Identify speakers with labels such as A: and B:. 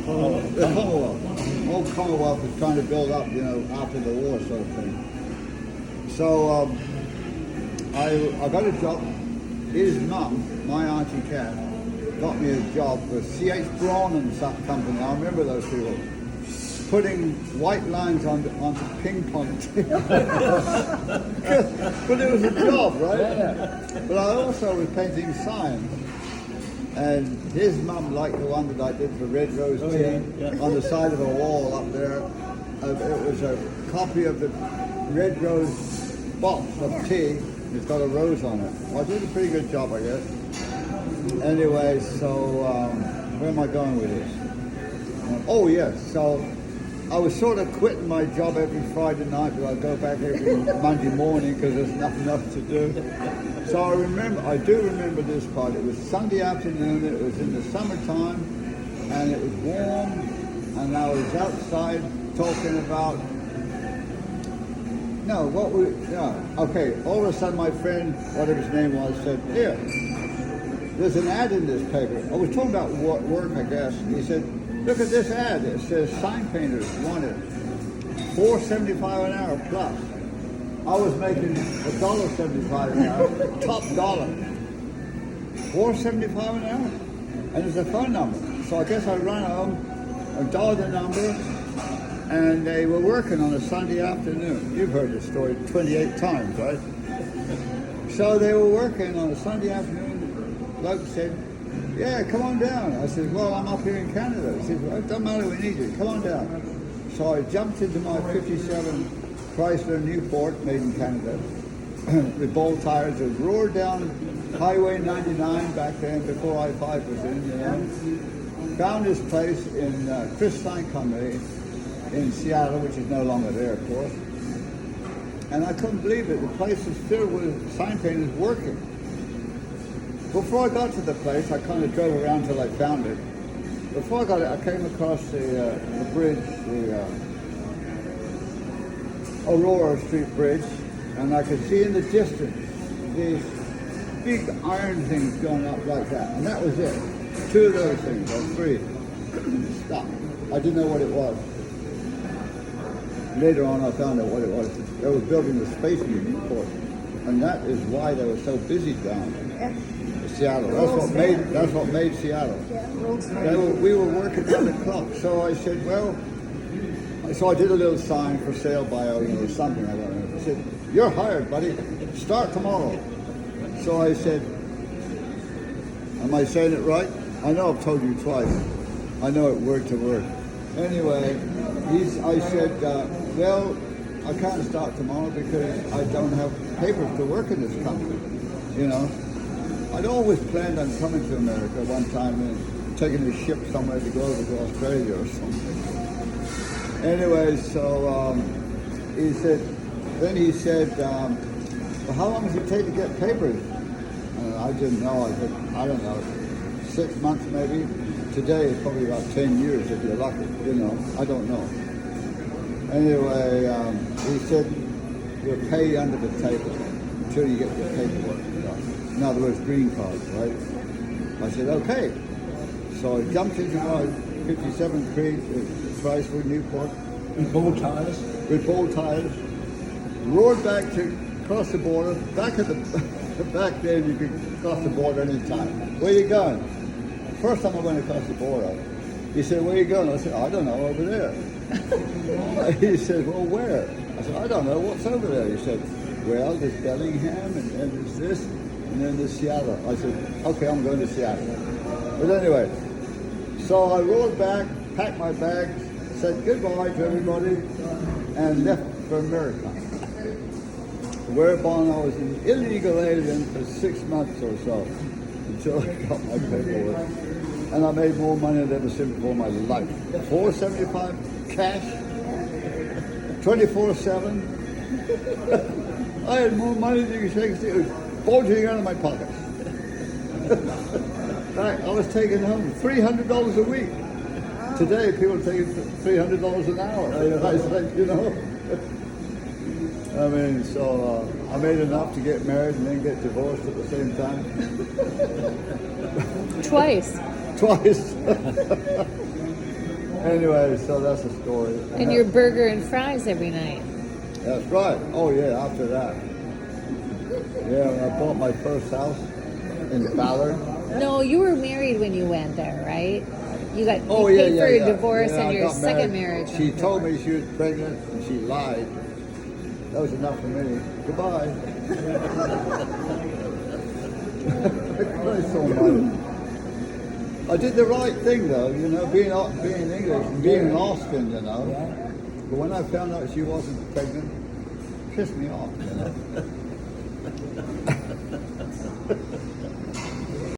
A: The Commonwealth. Old Commonwealth was trying to build up, after the war sort of thing. So I got a job. His mum, my Auntie Cat, got me a job with C.H. Braun and Company. I remember those people. Putting white lines onto ping pong tables. But it was a job, right?
B: Yeah.
A: But I also was painting signs. And his mum liked the one that I did for Red Rose Tea on the side of a wall up there. It was a copy of the Red Rose box of tea. It's got a rose on it. I did a pretty good job, I guess. Anyway, so where am I going with this? Oh, yes. So I was sort of quitting my job every Friday night, but I'd go back every Monday morning because there's nothing else to do. So I do remember this part. It was Sunday afternoon, it was in the summertime, and it was warm, and I was outside talking about, all of a sudden my friend, whatever his name was, said, here, there's an ad in this paper. I was talking about work, I guess, and he said, look at this ad. It says sign painters wanted $4.75 an hour plus. I was making $1.75 an hour, top dollar. $4.75 an hour, and there's a phone number. So I guess I ran home, I dialed the number, and they were working on a Sunday afternoon. You've heard this story 28 times, right? So they were working on a Sunday afternoon. The bloke said, yeah, come on down. I said, well, I'm up here in Canada. He said, well, it doesn't matter, we need you. Come on down. So I jumped into my 57 Chrysler Newport, made in Canada, with bolt tires, and roared down Highway 99 back then, before I-5 was in, Found this place in Chris Sign Company in Seattle, which is no longer there, of course. And I couldn't believe it. The place was filled with sign painters working. Before I got to the place, I kind of drove around till I found it. Before I got it, I came across the bridge, the Aurora Street Bridge, and I could see in the distance these big iron things going up like that. And that was it. Two of those things, or three. Stop. I didn't know what it was. Later on, I found out what it was. They were building the space Newport, and that is why they were so busy down there. Seattle. That's what made Seattle. We were working on the clock. So I said, so I did a little sign for sale by, something I don't know. I said, you're hired, buddy. Start tomorrow. So I said, am I saying it right? I know I've told you twice. I know it word to word. Anyway, I said, I can't start tomorrow because I don't have papers to work in this country, I'd always planned on coming to America one time and taking a ship somewhere to go over to Australia or something. Anyway, so he said, well, how long does it take to get papers? I didn't know. I said, I don't know, 6 months maybe. Today it's probably about 10 years if you're lucky, I don't know. Anyway, he said, we'll pay you under the table until you get your paperwork done. In other words, green cards, right? I said, okay. So I jumped into my 57 Chrysler Newport.
B: With bow ties?
A: With bow ties. Roared back to cross the border. Back then you could cross the border any time. Where you going? First time I went across the border, he said, where you going? I said, I don't know, over there. He said, well, where? I said, I don't know, what's over there? He said, well, there's Bellingham, and then there's this, and then there's Seattle. I said, okay, I'm going to Seattle. But anyway, so I rolled back, packed my bag, said goodbye to everybody, and left for America. Whereupon I was an illegal alien for 6 months or so, until I got my paperwork. And I made more money than I've ever seen before in my life. $4.75 cash, 24/7. I had more money than you could shake. It was bulging out of my pockets. I was taking home $300 a week. Today, people are taking $300 an hour. I said, I mean, so I made enough to get married and then get divorced at the same time.
C: Twice.
A: Twice. Anyway, so that's the story.
C: And your burger and fries every night.
A: That's right. Oh yeah, after that. Yeah, when I bought my first house in Ballard.
C: No, you were married when you went there, right? You got
A: Oh
C: you
A: yeah,
C: paid
A: yeah,
C: for
A: yeah.
C: your divorce
A: Yeah,
C: and
A: I
C: your
A: got
C: second
A: married.
C: marriage.
A: She told me she was pregnant and she lied. That was enough for me. Goodbye. I did the right thing though, you know, being English and being an Austin, you know. But when I found out she wasn't pregnant, it pissed me off, you know.